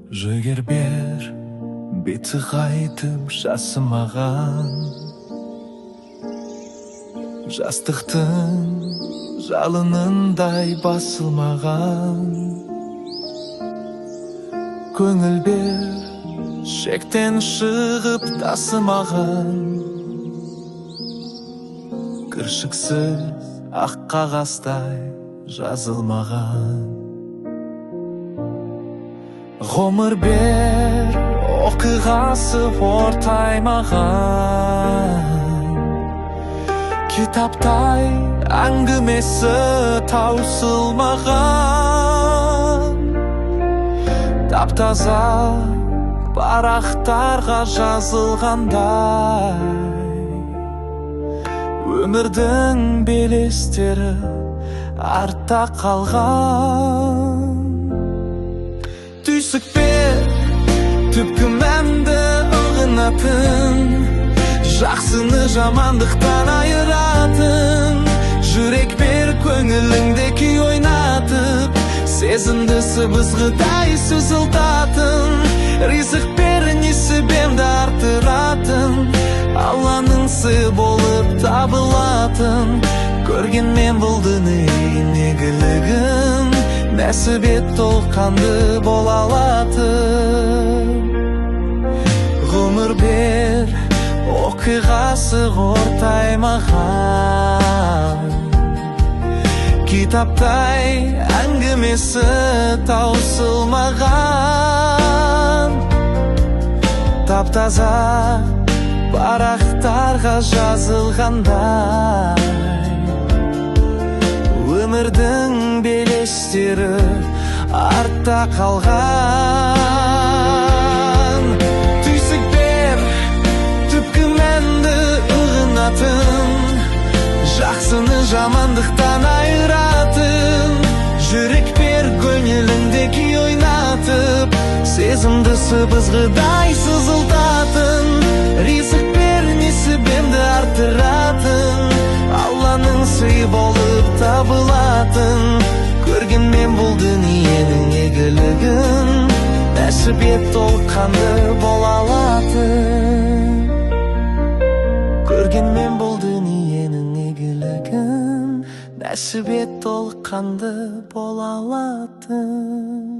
Жігер бер, беті қайтып жасымаған. Жастықтың жалынындай басылмаған. Көңіл бер, шектен шығып тасымаған. Кіршіксіз ақ қағаздай жазылмаған. Ғұмыр бер, оқиғасы ортаймаған. Китаптай әңгімесі таусылмаған. Таптаза парақтарға жазылғандай. Өмірдің белестері артта қалған. Түйсік бер, түпкі мәнді ұғынатын. Жақсыны жамандықтан айыратын. Жүрек бер, көңіліңде күй ойнатып. Сезімді сыбызғыдай сызылтатын. Ризық бер, несібемді артыратын. Алланың сыйы болып табылатын. Көргенмен бұл дүниенің игілігін. Нәсібет толқанды бола алатын. Ғұмыр бер, оқиғасы ортаймаған. Китаптай әңгімесі таусылмаған. Таптаза парақтарға жазылғандай. Өмірдің белестері артта қалған. Түйсік бер, түпкі мәнді ұғынатын. Жақсыны жамандықтан айыратын. Жүрек бер, көңіліңде күй ойнатып. Сезімді сыбызғыдай сызылтатын. Ризық бер, несібемді артыратын. Алланың сыйы болып табылатын. Көргенмен бұл дүниенің игілігін. Нәсібет толқанды бола алатын. Көргенмен бұл дүниенің игілігін. Нәсібет толқанды бола алатын.